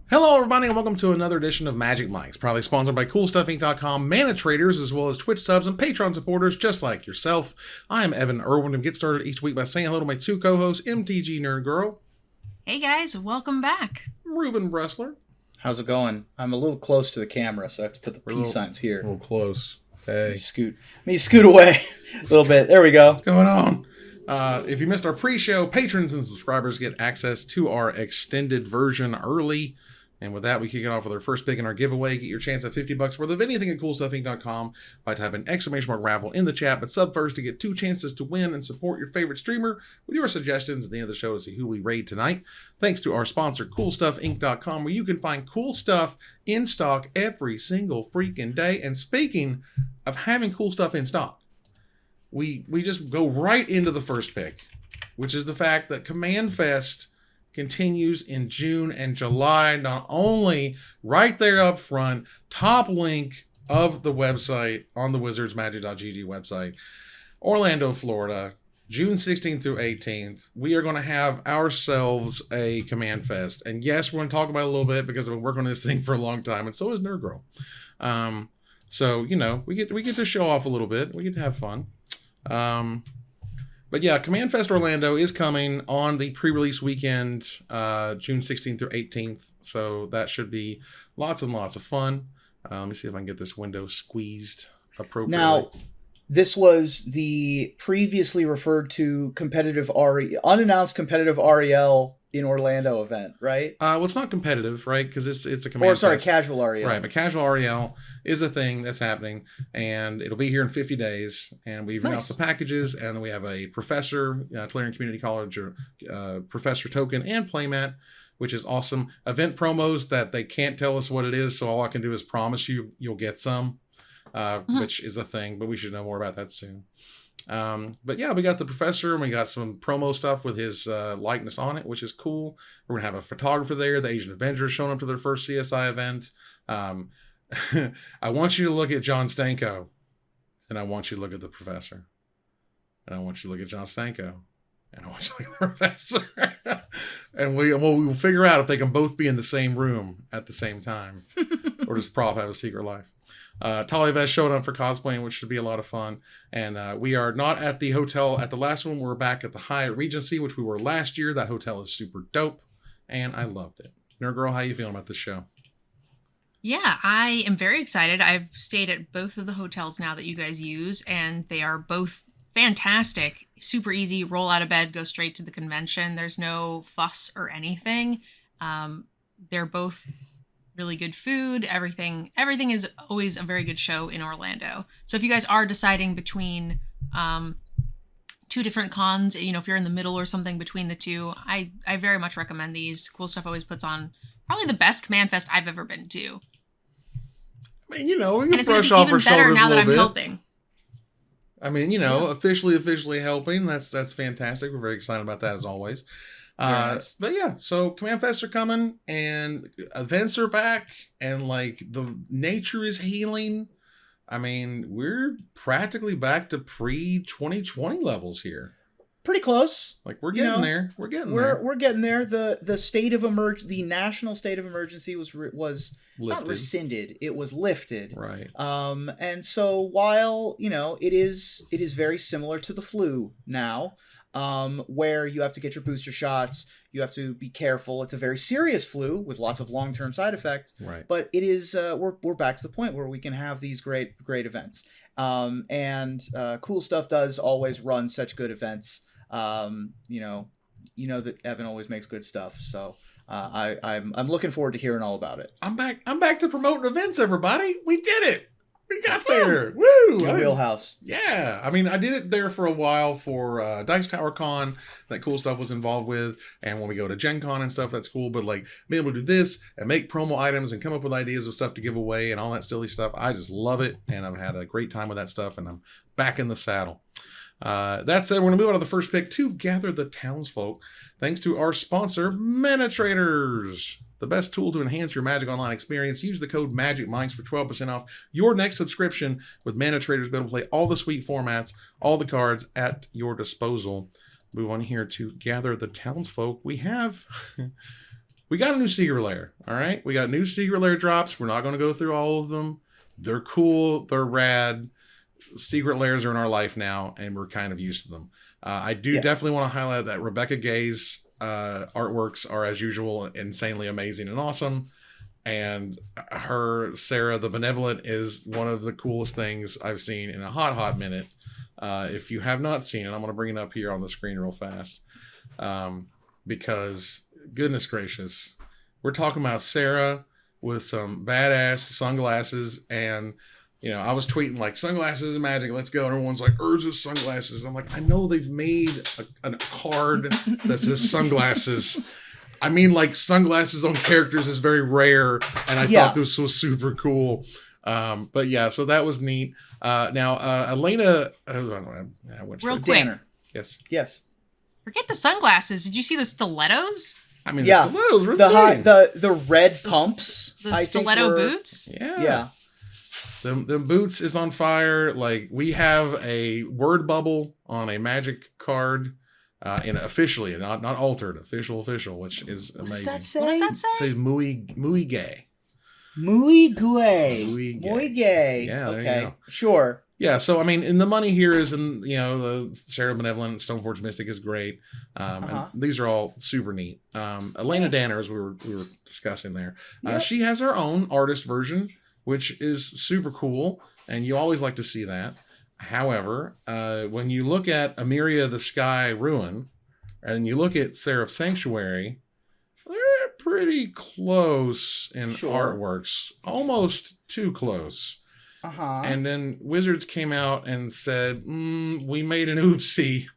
Hello everybody and welcome to another edition of Magic Mics, proudly sponsored by CoolStuffInc.com, Mana Traders, as well as Twitch subs and Patreon supporters just like yourself. I am Evan Irwin and get started each week by saying hello to my two co-hosts, MTG Nerd Girl. Hey guys, welcome back. Ruben Bressler. How's it going? I'm a little close to the camera, so I have to put the peace signs here. A little close. Hey. Let me scoot away a little bit. There we go. What's going on? If you missed our pre-show, patrons and subscribers get access to our extended version early. And with that, we kick it off with our first pick in our giveaway. Get your chance at $50 worth of anything at CoolStuffInc.com by typing !raffle in the chat. But sub first to get 2 chances to win and support your favorite streamer with your suggestions at the end of the show to see who we raid tonight. Thanks to our sponsor, CoolStuffInc.com, where you can find cool stuff in stock every single freaking day. And speaking of having cool stuff in stock, we just go right into the first pick, which is the fact that CommandFests continues in June and July. Not only right there up front, top link of the website on the wizardsmagic.gg website, Orlando, Florida, June 16th through 18th. We are going to have ourselves a Command Fest. And yes, we're going to talk about it a little bit because I've been working on this thing for a long time, and so is Nerd Girl. So, you know, we get to show off a little bit. We get to have fun. But yeah, Command Fest Orlando is coming on the pre-release weekend, June 16th through 18th. So that should be lots and lots of fun. Let me see if I can get this window squeezed appropriately. Now, this was the previously referred to unannounced competitive REL in Orlando event, right? Well, it's not competitive, right? Because it's a Command Fest. Casual REL. Right, but casual REL is a thing that's happening, and it'll be here in 50 days. And we've announced the packages, and we have a professor, Clarion Community College, professor token, and playmat, which is awesome. Event promos that they can't tell us what it is, so all I can do is promise you'll get some, which is a thing, but we should know more about that soon. But yeah, we got the professor and we got some promo stuff with his likeness on it, which is cool. We're gonna have a photographer there. The Asian Avengers showing up to their first CSI event. I want you to look at John Stanko, and I want you to look at the professor, and I want you to look at John Stanko, and I want you to look at the professor, and we will figure out if they can both be in the same room at the same time, or does Prof have a secret life? Tali Vest showed up for cosplaying, which should be a lot of fun. And we are not at the hotel at the last one. We're back at the Hyatt Regency, which we were last year. That hotel is super dope, and I loved it. Nerd Girl, how you feeling about this show? Yeah, I am very excited. I've stayed at both of the hotels now that you guys use, and they are both fantastic. Super easy, roll out of bed, go straight to the convention. There's no fuss or anything. They're both really good food. Everything is always a very good show in Orlando. So if you guys are deciding between two different cons, if you're in the middle or something between the two, I very much recommend these. Cool Stuff always puts on probably the best Command Fest I've ever been to. I mean, we can brush off our shoulders a little bit. Helping. I mean, officially helping. That's fantastic. We're very excited about that as always. Nice. But yeah, so Command Fests are coming and events are back and like the nature is healing. I mean, we're practically back to pre-2020 levels here. Pretty close. Like we're getting there. We're getting there. We're getting there. The state of the national state of emergency was lifted. Not rescinded. It was lifted. Right. And so while, it is very similar to the flu now, where you have to get your booster shots, you have to be careful. It's a very serious flu with lots of long-term side effects. Right. But it is we're back to the point where we can have these great events. And Cool Stuff does always run such good events. You know that Evan always makes good stuff. So I'm looking forward to hearing all about it. I'm back to promoting events, everybody. We did it. We got there. Woo! Your wheelhouse. Yeah. I mean, I did it there for a while for Dice Tower Con that Cool Stuff was involved with. And when we go to Gen Con and stuff, that's cool. But like being able to do this and make promo items and come up with ideas of stuff to give away and all that silly stuff, I just love it. And I've had a great time with that stuff. And I'm back in the saddle. That said, we're going to move on to the first pick to gather the townsfolk. Thanks to our sponsor, Mana Traders. The best tool to enhance your Magic Online experience. Use the code MAGICMICS for 12% off your next subscription with Mana Traders. Be able to play all the sweet formats, all the cards at your disposal. Move on here to gather the townsfolk. We have we got a new Secret Lair. All right, we got new Secret Lair drops. We're not going to go through all of them. They're cool. They're rad. Secret Lairs are in our life now, and we're kind of used to them. I do definitely want to highlight that Rebecca Gay's artworks are, as usual, insanely amazing and awesome. And her Sarah the Benevolent is one of the coolest things I've seen in a hot minute. If you have not seen it, I'm going to bring it up here on the screen real fast. Because, goodness gracious, we're talking about Sarah with some badass sunglasses. And, you know, I was tweeting like, sunglasses and magic, let's go. And everyone's like, Urza's sunglasses. I'm like, I know they've made a card that says sunglasses. I mean, like, sunglasses on characters is very rare, and I thought this was super cool. But yeah, so that was neat. Now, Alayna, real quick. Danner. Yes. Forget the sunglasses. Did you see the stilettos? I mean, the stilettos were insane. The red pumps. The stiletto boots? Yeah. Them boots is on fire. Like, we have a word bubble on a magic card. Officially, not altered, official, which is amazing. What does that say? What does that say? It says muy gay. Muy gay. Muy gay. Yeah, there okay. you go. Sure. Yeah, so I mean, and the money here is in, you know, the Sarah Benevolent, Stoneforge Mystic is great. And these are all super neat. Alayna Danner, as we were discussing there, she has her own artist version, which is super cool, and you always like to see that. However, when you look at Amiria the Sky Ruin, and you look at Seraph Sanctuary, they're pretty close in artworks, almost too close. And then Wizards came out and said, we made an oopsie,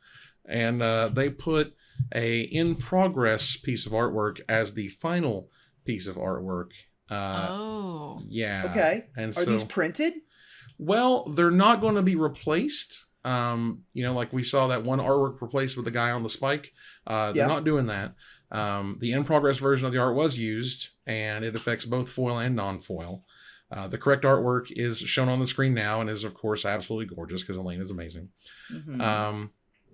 and they put a in progress piece of artwork as the final piece of artwork. Yeah. Okay. And are these printed? Well, they're not going to be replaced. You know, like we saw that one artwork replaced with the guy on the spike. They're not doing that. The in-progress version of the art was used, and it affects both foil and non-foil. The correct artwork is shown on the screen now and is, of course, absolutely gorgeous because Alayna is amazing.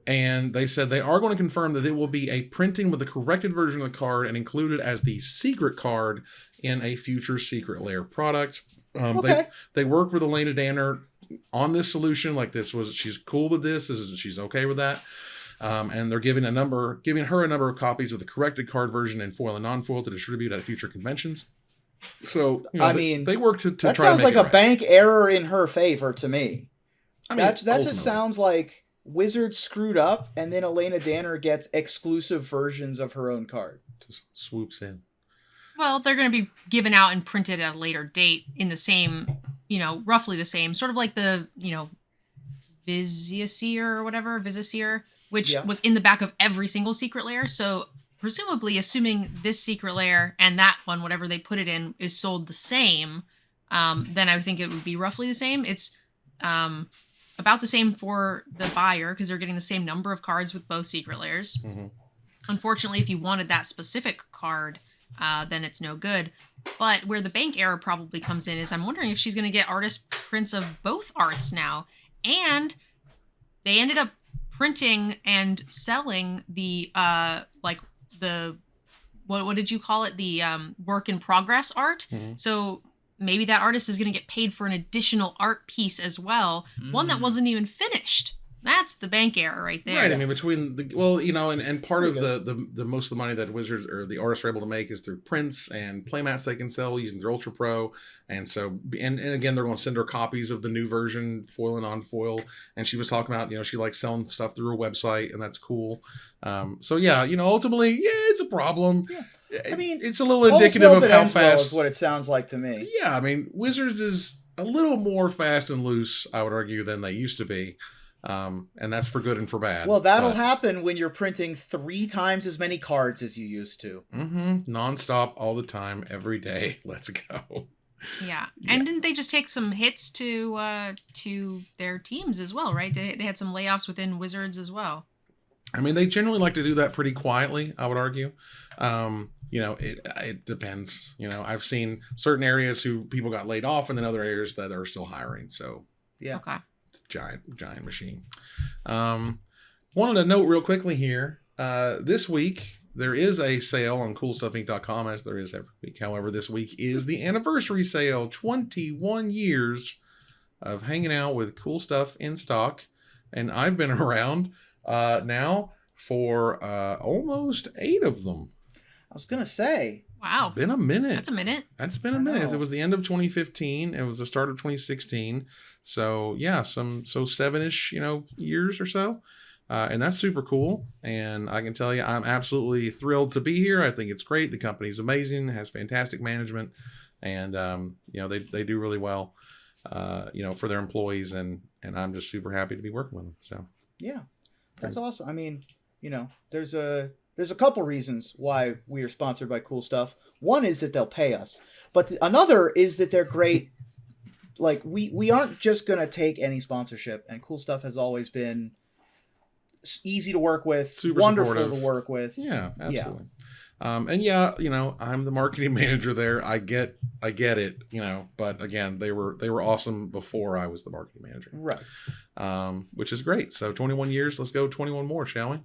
And they said they are going to confirm that it will be a printing with the corrected version of the card and included as the secret card in a future Secret Lair product. They worked with Alayna Danner on this solution. Like, she's cool with this. She's okay with that. And they're giving her a number of copies of the corrected card version in foil and non-foil to distribute at future conventions. So, you know, they worked to try to make it right. That sounds like a bank error in her favor to me. I mean, that just sounds like Wizards screwed up, and then Alayna Danner gets exclusive versions of her own card. Just swoops in. Well, they're going to be given out and printed at a later date in the same, you know, roughly the same, sort of like the, you know, Vizisier, which was in the back of every single Secret Lair. So presumably, assuming this Secret Lair and that one, whatever they put it in, is sold the same, then I would think it would be roughly the same. It's about the same for the buyer because they're getting the same number of cards with both Secret Lairs. Unfortunately, if you wanted that specific card, then it's no good. But where the bank error probably comes in is I'm wondering if she's going to get artist prints of both arts now. And they ended up printing and selling the, what did you call it? The work in progress art. So maybe that artist is going to get paid for an additional art piece as well. One that wasn't even finished. That's the bank error right there. Right. I mean, between and part of the most of the money that Wizards or the artists are able to make is through prints and playmats they can sell using their Ultra Pro. And so, and again, they're going to send her copies of the new version, foil and non-foil. And she was talking about, you know, she likes selling stuff through her website, and that's cool. So yeah, you know, ultimately, it's a problem. Yeah. I mean, it's a little indicative of how fast is what it sounds like to me. Yeah. I mean, Wizards is a little more fast and loose, I would argue, than they used to be. And that's for good and for bad. Well, that'll happen when you're printing 3 times as many cards as you used to. Nonstop, all the time, every day. Let's go. Yeah. And didn't they just take some hits to their teams as well, right? They had some layoffs within Wizards as well. I mean, they generally like to do that pretty quietly, I would argue. You know, it depends. You know, I've seen certain areas who people got laid off, and then other areas that are still hiring. So yeah. Okay. It's a giant machine. Wanted to note real quickly here, this week, there is a sale on CoolStuffInc.com, as there is every week. However, this week is the anniversary sale. 21 years of hanging out with cool stuff in stock. And I've been around now for almost 8 of them. I was going to say. Wow. It's been a minute. That's a minute. That's been a minute. It was the end of 2015. It was the start of 2016. So yeah, so 7-ish, years or so. And that's super cool. And I can tell you, I'm absolutely thrilled to be here. I think it's great. The company's amazing, has fantastic management, and they do really well, for their employees, and I'm just super happy to be working with them. So yeah, that's awesome. I mean, there's a couple reasons why we are sponsored by Cool Stuff. One is that they'll pay us, but another is that they're great. Like we aren't just gonna take any sponsorship, and Cool Stuff has always been easy to work with, super wonderful supportive to work with. Yeah, absolutely. I'm the marketing manager there. I get it, but again, they were awesome before I was the marketing manager. Right. Which is great. So 21 years, let's go 21 more, shall we?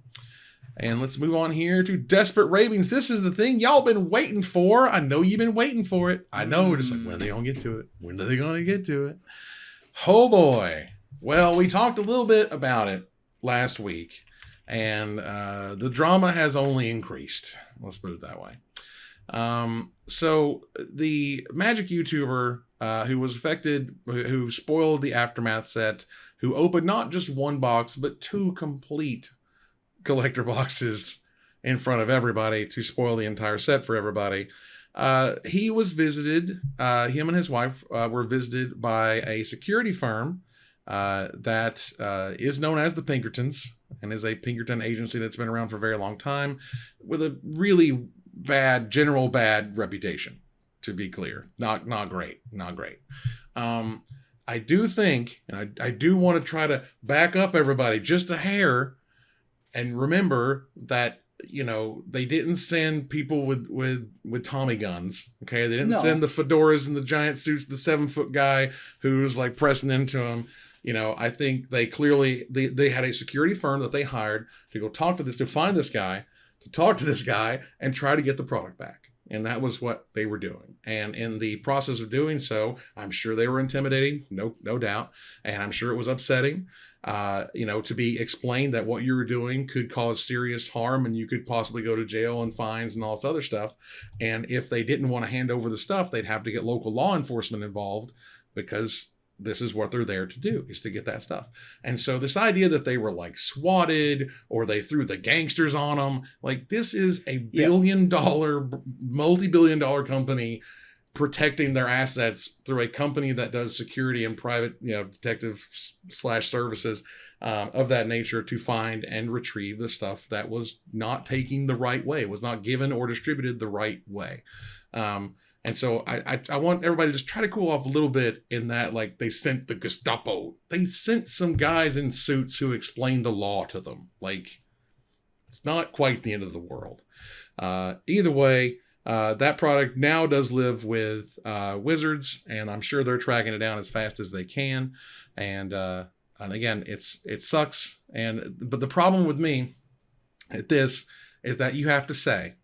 And let's move on here to Desperate Ravings. This is the thing y'all been waiting for. I know you've been waiting for it. I know. We're just like, when are they going to get to it? When are they going to get to it? Oh boy. Well, we talked a little bit about it last week, and the drama has only increased. Let's put it that way. So the Magic YouTuber who was affected, who spoiled the Aftermath set, who opened not just one box, but 2 complete collector boxes in front of everybody to spoil the entire set for everybody. He was visited, him and his wife were visited by a security firm that is known as the Pinkertons, and is a Pinkerton agency that's been around for a very long time, with a really general bad reputation, to be clear. Not great. I do think, and I do want to try to back up everybody just a hair, and remember that, they didn't send people with Tommy guns. Okay. They didn't send the fedoras and the giant suits, the 7-foot guy who's like pressing into them. I think they clearly, they had a security firm that they hired to go find this guy, to talk to this guy and try to get the product back. And that was what they were doing. And in the process of doing so, I'm sure they were intimidating, no doubt. And I'm sure it was upsetting, to be explained that what you were doing could cause serious harm and you could possibly go to jail and fines and all this other stuff. And if they didn't want to hand over the stuff, they'd have to get local law enforcement involved, because this is what they're there to do, is to get that stuff. And so this idea that they were like swatted or they threw the gangsters on them, like, this is a multi-billion-dollar company protecting their assets through a company that does security and private, detective / services of that nature, to find and retrieve the stuff that was not taking the right way, was not given or distributed the right way. And so I want everybody to just try to cool off a little bit, in that, like, they sent the Gestapo. They sent some guys in suits who explained the law to them. Like, it's not quite the end of the world. Either way, that product now does live with Wizards, and I'm sure they're tracking it down as fast as they can. And again, it sucks. But the problem with me at this is that you have to say,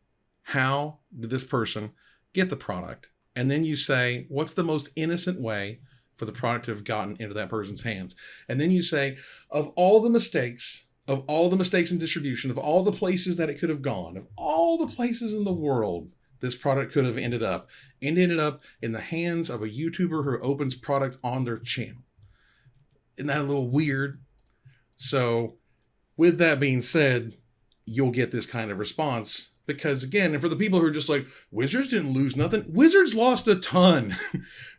how did this person get the product? And then you say, what's the most innocent way for the product to have gotten into that person's hands? And then you say, of all the mistakes in distribution, of all the places that it could have gone, of all the places in the world this product could have ended up in the hands of a YouTuber who opens product on their channel. Isn't that a little weird? So with that being said, you'll get this kind of response. Because again, and for the people who are just like, Wizards didn't lose nothing. Wizards lost a ton.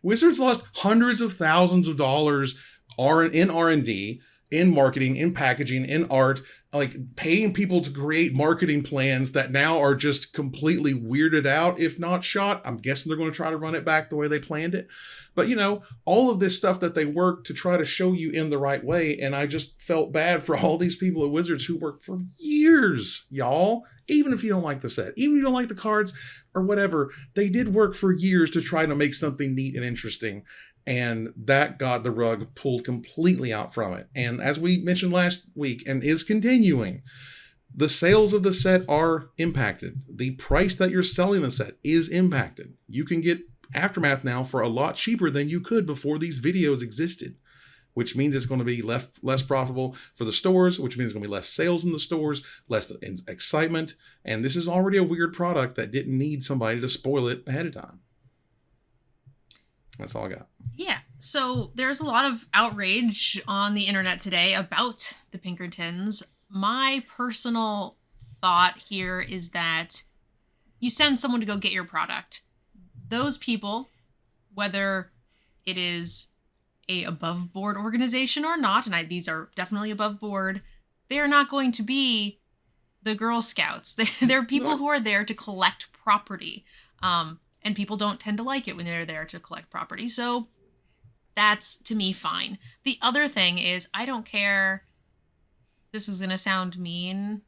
Wizards lost hundreds of thousands of dollars in R&D, in marketing, in packaging, in art, like paying people to create marketing plans that now are just completely weirded out, if not shot. I'm guessing they're going to try to run it back the way they planned it. But, all of this stuff that they work to try to show you in the right way. And I just felt bad for all these people at Wizards who worked for years, y'all. Even if you don't like the set, even if you don't like the cards or whatever, they did work for years to try to make something neat and interesting. And that got the rug pulled completely out from it. And as we mentioned last week, and is continuing, The sales of the set are impacted. The price that you're selling the set is impacted. You can get Aftermath now for a lot cheaper than you could before these videos existed, which means it's going to be less profitable for the stores, which means it's going to be less sales in the stores, less excitement. And this is already a weird product that didn't need somebody to spoil it ahead of time. That's all I got. Yeah. So there's a lot of outrage on the internet today about the Pinkertons. My personal thought here is that you send someone to go get your product. Those people, whether it is a above board organization or not, and these are definitely above board, they are not going to be the Girl Scouts. They're people who are there to collect property. And people don't tend to like it when they're there to collect property. So that's, to me, fine. The other thing is, I don't care, this is going to sound mean,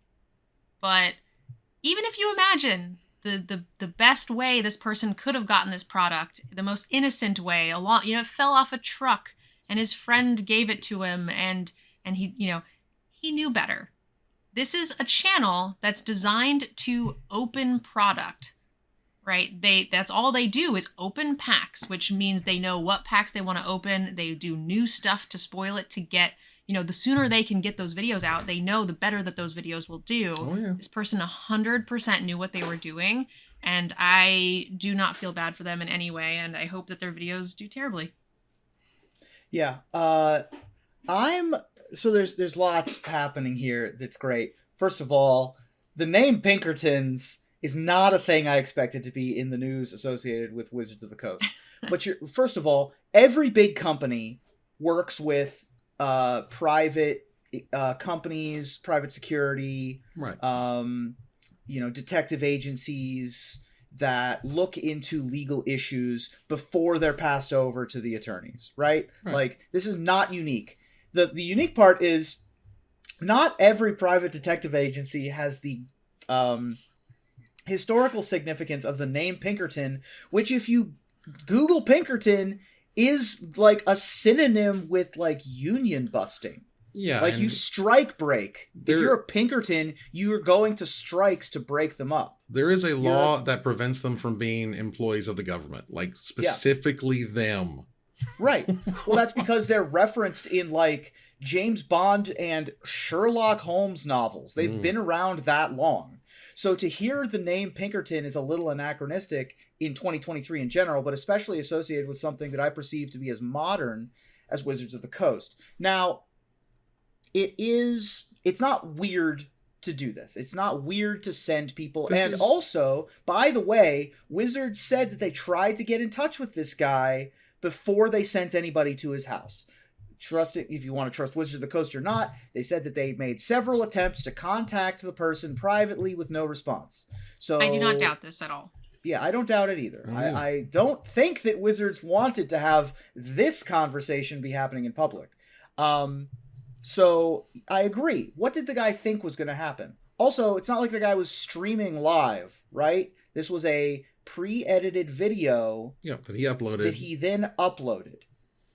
but even if you imagine the best way this person could have gotten this product, the most innocent way, it fell off a truck and his friend gave it to him and he, he knew better. This is a channel that's designed to open product, right? That's all they do is open packs, which means they know what packs they want to open. They do new stuff to spoil it to get, the sooner they can get those videos out, they know the better that those videos will do. Oh, yeah. This person 100% knew what they were doing, and I do not feel bad for them in any way, and I hope that their videos do terribly. Yeah. So there's lots happening here that's great. First of all, the name Pinkertons is not a thing I expected to be in the news associated with Wizards of the Coast. But first of all, every big company works with private companies, private security, right. Detective agencies that look into legal issues before they're passed over to the attorneys, right? Like, this is not unique. The unique part is not every private detective agency has the historical significance of the name Pinkerton, which if you Google Pinkerton is like a synonym with like union busting. Yeah. Like you strike break. If you're a Pinkerton, you are going to strikes to break them up. There is a law that prevents them from being employees of the government, like specifically them. Right. Well, that's because they're referenced in like James Bond and Sherlock Holmes novels. They've been around that long. So to hear the name Pinkerton is a little anachronistic in 2023 in general, but especially associated with something that I perceive to be as modern as Wizards of the Coast. Now, it's not weird to do this. It's not weird to send people. Also, by the way, Wizards said that they tried to get in touch with this guy before they sent anybody to his house. Trust it if you want to trust Wizards of the Coast or not. They said that they made several attempts to contact the person privately with no response. So I do not doubt this at all. Yeah, I don't doubt it either. I don't think that Wizards wanted to have this conversation be happening in public. So I agree. What did the guy think was going to happen? Also, it's not like the guy was streaming live, right? This was a pre-edited video that he uploaded. That he then uploaded.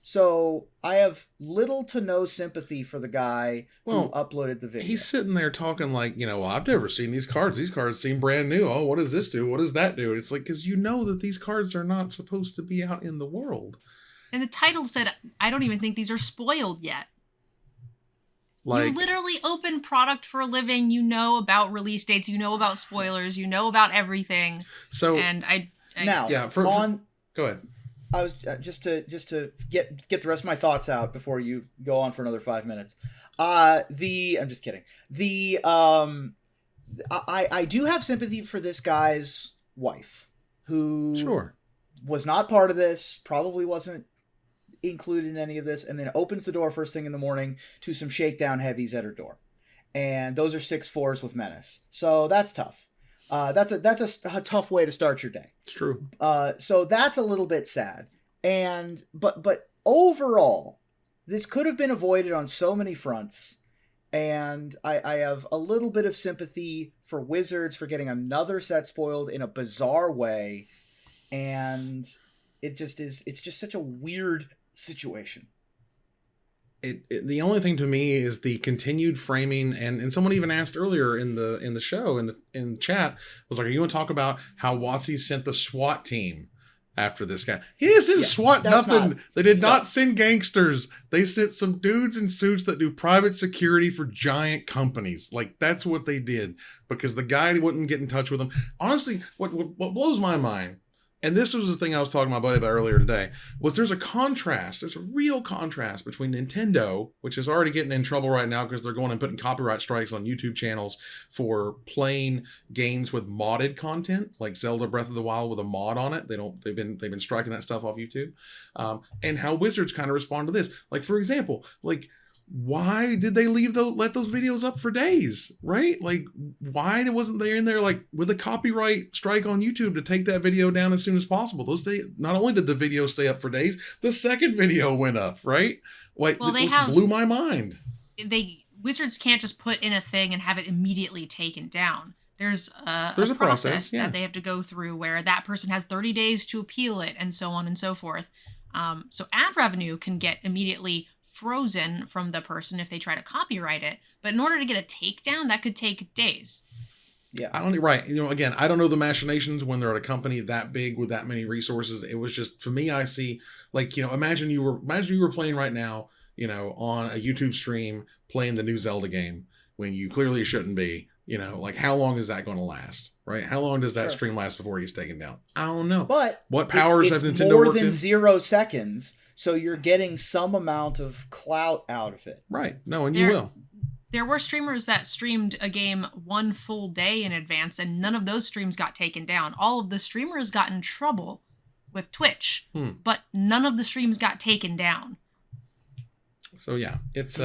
So I have little to no sympathy for the guy who uploaded the video. He's sitting there talking like, I've never seen these cards. These cards seem brand new. Oh, what does this do? What does that do? It's like, because that these cards are not supposed to be out in the world. And the title said, I don't even think these are spoiled yet. Like, you literally open product for a living. You know about release dates. You know about spoilers. You know about everything. So, and go ahead. I was just to get the rest of my thoughts out before you go on for another 5 minutes. I'm just kidding. I do have sympathy for this guy's wife, who was not part of this, probably wasn't included in any of this, and then opens the door first thing in the morning to some shakedown heavies at her door, and those are 6/4s with menace. So that's tough. That's a tough way to start your day. It's true. So that's a little bit sad. But overall, this could have been avoided on so many fronts. And I have a little bit of sympathy for Wizards for getting another set spoiled in a bizarre way. And it's just such a weird situation. the only thing to me is the continued framing, and someone even asked earlier in the show in chat was like, "Are you going to talk about how WotC sent the SWAT team after this guy?" He didn't send SWAT nothing. They did not send gangsters. They sent some dudes in suits that do private security for giant companies. Like that's what they did because the guy wouldn't get in touch with them. Honestly, what blows my mind. And this was the thing I was talking to my buddy about earlier today, was there's a real contrast between Nintendo, which is already getting in trouble right now because they're going and putting copyright strikes on YouTube channels for playing games with modded content, like Zelda Breath of the Wild with a mod on it. They've been striking that stuff off YouTube. And how Wizards kind of respond to this. Like, for example, like, why did they let those videos up for days, right? Like, why wasn't they in there like with a copyright strike on YouTube to take that video down as soon as possible? Not only did the video stay up for days, the second video went up, right? Like, well, blew my mind. Wizards can't just put in a thing and have it immediately taken down. There's a process that they have to go through where that person has 30 days to appeal it and so on and so forth. So ad revenue can get immediately frozen from the person if they try to copyright it, but in order to get a takedown, that could take days. Yeah, again, I don't know the machinations when they're at a company that big with that many resources. It was just, for me, I see, like, imagine you were playing right now, on a YouTube stream playing the new Zelda game when you clearly shouldn't be. Like, how long is that going to last, right? How long does that stream last before he's taken down? I don't know. But what powers have Nintendo more than 0 seconds. So you're getting some amount of clout out of it. Right. No, and you will. There were streamers that streamed a game one full day in advance, and none of those streams got taken down. All of the streamers got in trouble with Twitch, but none of the streams got taken down. So yeah, it's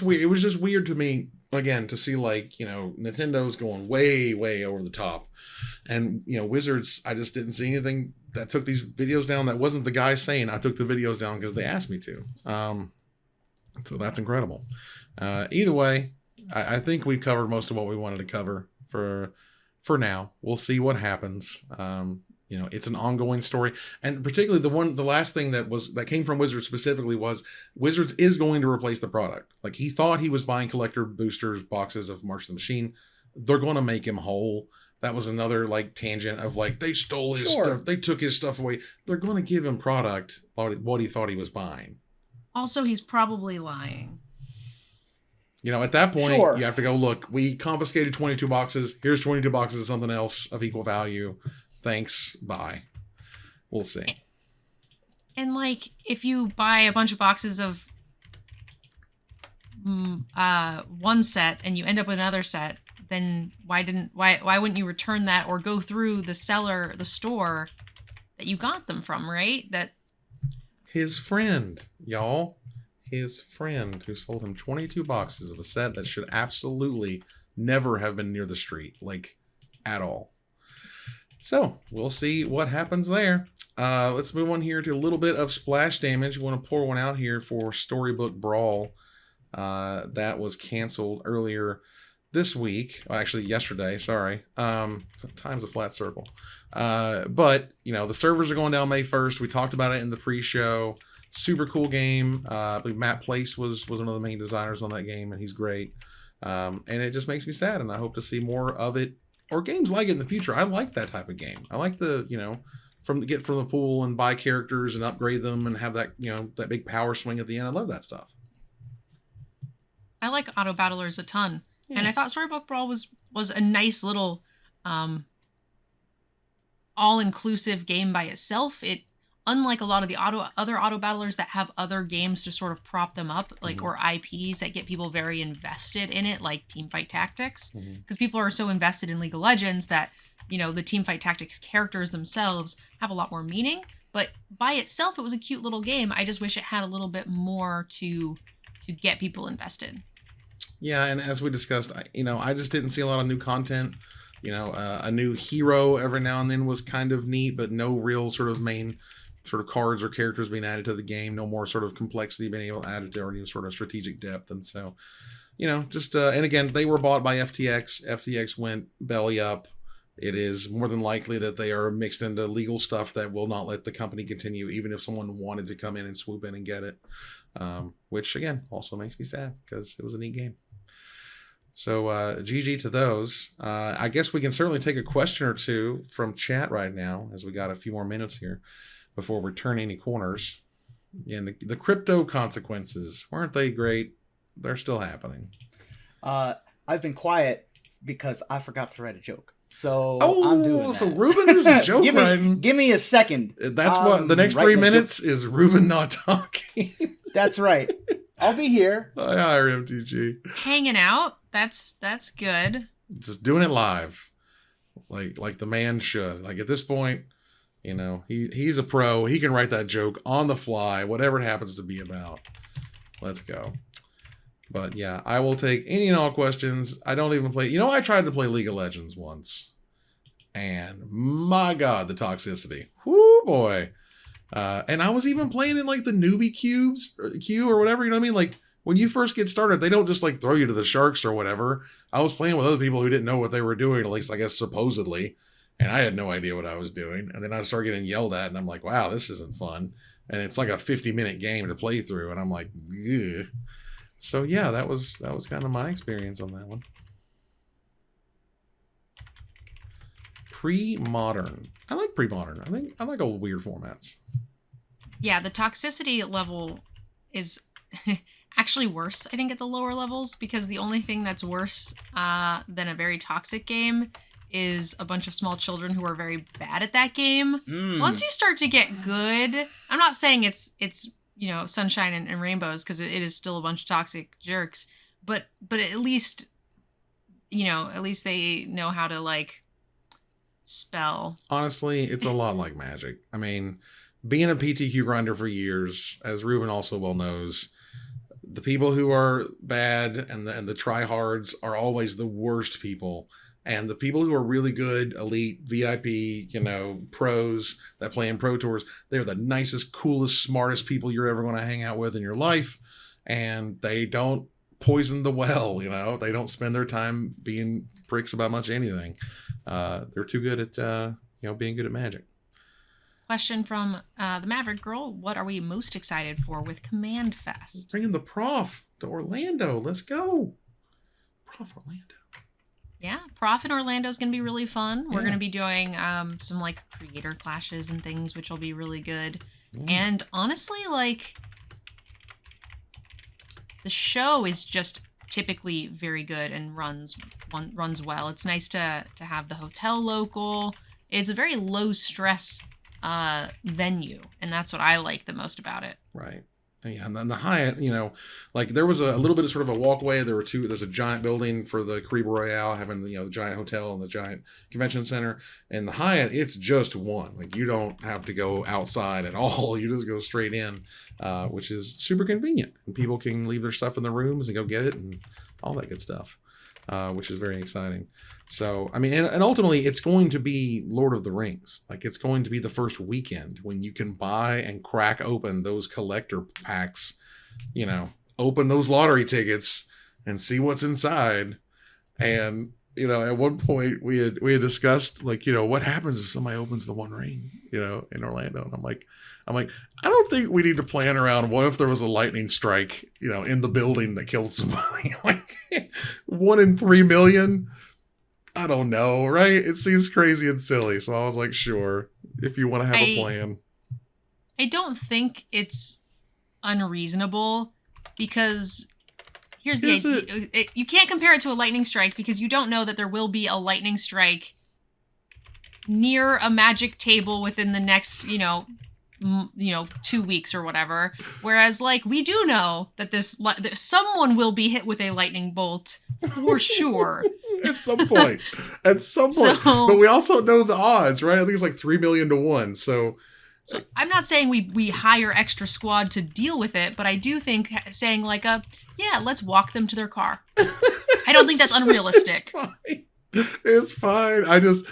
weird. It was just weird to me, again, to see like, Nintendo's going way, way over the top. And, Wizards, I just didn't see anything that took these videos down. That wasn't the guy saying I took the videos down because they asked me to. So that's incredible. Either way, I think we've covered most of what we wanted to cover for now. We'll see what happens. It's an ongoing story, and particularly the last thing that came from Wizards specifically was Wizards is going to replace the product. Like, he thought he was buying collector boosters boxes of March of the Machine. They're going to make him whole. That was another like tangent of like, they stole his stuff. They took his stuff away. They're going to give him product what he thought he was buying. Also, he's probably lying. At that point, you have to go, look, we confiscated 22 boxes. Here's 22 boxes of something else of equal value. Thanks. Bye. We'll see. And like, if you buy a bunch of boxes of one set and you end up with another set, then why wouldn't you return that or go through the store that you got them from, right? That his friend, y'all. His friend who sold him 22 boxes of a set that should absolutely never have been near the street, like, at all. So we'll see what happens there. Let's move on here to a little bit of splash damage. We want to pour one out here for Storybook Brawl. That was canceled earlier this week. Well, actually yesterday, sorry. Time's a flat circle. But, the servers are going down May 1st. We talked about it in the pre-show. Super cool game. I believe Matt Place was one of the main designers on that game, and he's great. And it just makes me sad, and I hope to see more of it or games like it in the future. I like that type of game. I like the, get from the pool and buy characters and upgrade them and have that, that big power swing at the end. I love that stuff. I like auto battlers a ton. Yeah. And I thought Storybook Brawl was a nice little all-inclusive game by itself. It, unlike a lot of the other auto battlers that have other games to sort of prop them up, like, or IPs that get people very invested in it, like Teamfight Tactics, because people are so invested in League of Legends that, the Teamfight Tactics characters themselves have a lot more meaning. But by itself, it was a cute little game. I just wish it had a little bit more to get people invested. Yeah, and as we discussed, I just didn't see a lot of new content. A new hero every now and then was kind of neat, but no real sort of main sort of cards or characters being added to the game. No more sort of complexity being able to add to any sort of strategic depth. And so, just, and again, they were bought by FTX. FTX went belly up. it is more than likely that they are mixed into legal stuff that will not let the company continue, even if someone wanted to come in and swoop in and get it. Which, again, also makes me sad because it was a neat game. So, GG to those. I guess we can certainly take a question or two from chat right now, as we got a few more minutes here before we turn any corners. And the crypto consequences, weren't they great? They're still happening. I've been quiet because I forgot to write a joke. So I'm doing that. So Ruben is joke writing. Give me a second. That's what the next 3 minutes is Ruben not talking. That's right. I'll be here. I hire MTG. Hanging out. That's good. Just doing it live. Like the man should. Like at this point, you know, he's a pro. He can write that joke on the fly, whatever it happens to be about. Let's go. But yeah, I will take any and all questions. I don't even play. You know, I tried to play League of Legends once. And my God, the toxicity. Whoo boy. And I was even playing in like the newbie queue or whatever, you know what I mean? Like when you first get started, they don't just like throw you to the sharks or whatever. I was playing with other people who didn't know what they were doing, at least I guess supposedly. And I had no idea what I was doing. And then I started getting yelled at and I'm like, wow, this isn't fun. And it's like a 50-minute game to play through. And I'm like, ugh. So yeah, that was kind of my experience on that one. Pre-modern. I like pre-modern. I like old weird formats. Yeah, the toxicity level is actually worse, I think, at the lower levels, because the only thing that's worse than a very toxic game is a bunch of small children who are very bad at that game. Once you start to get good, I'm not saying it's you know, sunshine and rainbows, because it is still a bunch of toxic jerks, but at least, you know, at least they know how to like spell. Honestly, it's a lot like Magic. I mean, being a PTQ grinder for years, as Ruben also well knows, the people who are bad and the tryhards are always the worst people. And the people who are really good, elite, VIP, you know, pros that play in pro tours, they're the nicest, coolest, smartest people you're ever going to hang out with in your life. And they don't poison the well, you know. They don't spend their time being pricks about much anything. They're too good at, you know, being good at Magic. Question from the Maverick Girl. What are we most excited for with CommandFests? Bringing the Prof to Orlando. Let's go. Prof Orlando. Yeah, Prof in Orlando is going to be really fun. We're going to be doing some like creator clashes and things, which will be really good. And honestly, like the show is just typically very good and runs well. It's nice to have the hotel local. It's a very low stress venue, and that's what I like the most about it. Right. Yeah, and then the Hyatt, you know, like there was a little bit of sort of a walkway. There's a giant building for the Caribe Royale, having the, you know, the giant hotel and the giant convention center. And the Hyatt, it's just one. Like you don't have to go outside at all. You just go straight in, which is super convenient. And people can leave their stuff in the rooms and go get it and all that good stuff, which is very exciting. So, I mean, and ultimately it's going to be Lord of the Rings. Like it's going to be the first weekend when you can buy and crack open those collector packs, you know, open those lottery tickets and see what's inside. And, you know, at one point we had discussed like, you know, what happens if somebody opens the One Ring, you know, in Orlando. And I'm like, I don't think we need to plan around what if there was a lightning strike, you know, in the building that killed somebody. Like 1 in 3 million. I don't know, right? It seems crazy and silly. So I was like, sure, if you want to have a plan. I don't think it's unreasonable because here's the idea. You can't compare it to a lightning strike because you don't know that there will be a lightning strike near a Magic table within the next, 2 weeks or whatever. Whereas, like, we do know that someone will be hit with a lightning bolt for sure. At some point. But we also know the odds, right? I think it's like 3 million to 1. So I'm not saying we hire extra squad to deal with it, but I do think saying like let's walk them to their car. I don't think that's unrealistic. It's fine. I just,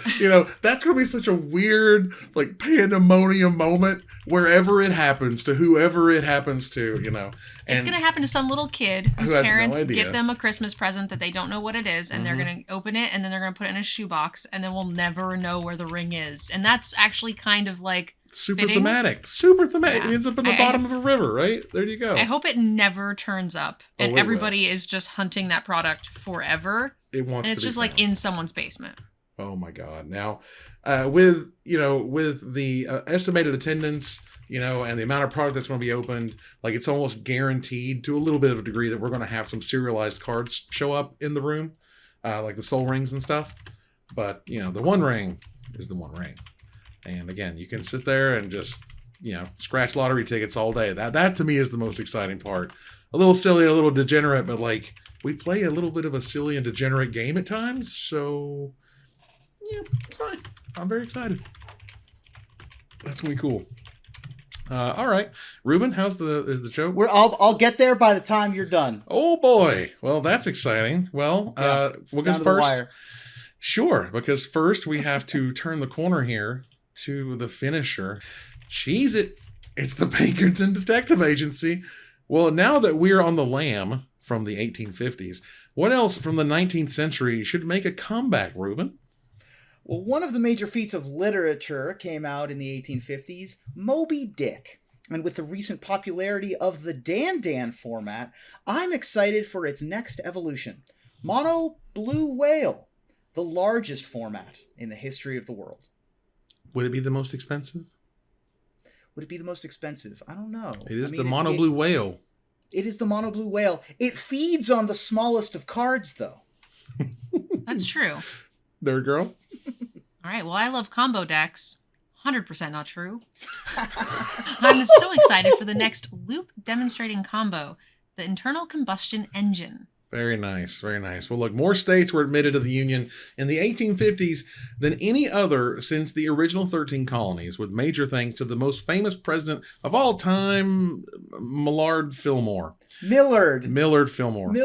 that's going to be such a weird, like, pandemonium moment wherever it happens to whoever it happens to, And it's going to happen to some little kid whose has no parents idea. get them a Christmas present that they don't know what it is, and they're going to open it, and then they're going to put it in a shoebox, and then we'll never know where the ring is. And that's actually kind of like super fitting. thematic. Super thematic. Yeah. It ends up in the bottom of a river, right? There you go. I hope it never turns up, and it everybody is just hunting that product forever. It wants and it's to be just found. like in someone's basement. Oh my God. Now, with the estimated attendance, and the amount of product that's going to be opened, like it's almost guaranteed to a little bit of a degree that we're going to have some serialized cards show up in the room, like the soul rings and stuff. But, the one ring is the one ring. And again, you can sit there and just, scratch lottery tickets all day. That to me is the most exciting part. A little silly, a little degenerate, but like we play a little bit of a silly and degenerate game at times. So yeah, it's fine. I'm very excited. That's gonna be cool. All right, Ruben, is the joke? I'll get there by the time you're done. Oh boy, well that's exciting. Well, because first, sure, because first we have to turn the corner here to the finisher. Cheese it! It's the Pinkerton Detective Agency. Well, now that we're on the lam from the 1850s, what else from the 19th century should make a comeback, Ruben? Well, one of the major feats of literature came out in the 1850s, Moby Dick. And with the recent popularity of the Dan format, I'm excited for its next evolution. Mono Blue Whale, the largest format in the history of the world. Would it be the most expensive? Would it be the most expensive? I don't know. It is the Mono Blue Whale. It is the Mono Blue Whale. It feeds on the smallest of cards, though. That's true. Nerd girl. All right. Well, I love combo decks. 100% not true. I'm so excited for the next loop demonstrating combo, the internal combustion engine. Very nice. Very nice. Well, look, more states were admitted to the Union in the 1850s than any other since the original 13 colonies, with major thanks to the most famous president of all time, Millard Fillmore. Millard Fillmore. And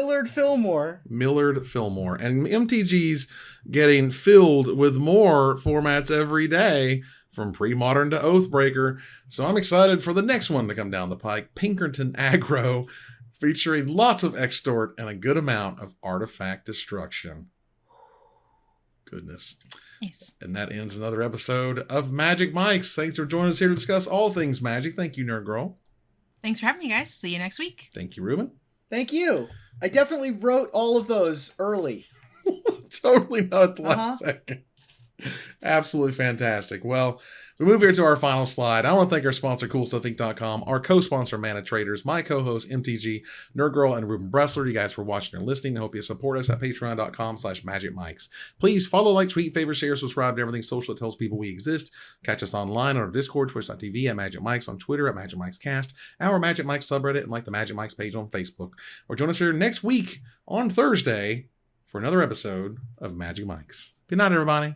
MTG's getting filled with more formats every day, from pre-modern to Oathbreaker. So I'm excited for the next one to come down the pike, Pinkerton Aggro, featuring lots of extort and a good amount of artifact destruction. Goodness. Nice. And that ends another episode of Magic Mics. Thanks for joining us here to discuss all things Magic. Thank you, Nerd Girl. Thanks for having me, guys. See you next week. Thank you, Ruben. Thank you. I definitely wrote all of those early. Totally not at the last second. Absolutely fantastic. Well, we move here to our final slide. I want to thank our sponsor, CoolStuffInc.com, our co-sponsor, Mana Traders, my co-host, MTG, Nerd Girl, and Ruben Bressler. You guys for watching and listening. I hope you support us at patreon.com/magicmics. Please follow, like, tweet, favorite, share, subscribe to everything social that tells people we exist. Catch us online on our Discord, twitch.tv at Magic Mics, on Twitter at Magic Mics Cast, our Magic Mics subreddit, and like the Magic Mics page on Facebook. Or join us here next week on Thursday for another episode of Magic Mics. Good night, everybody.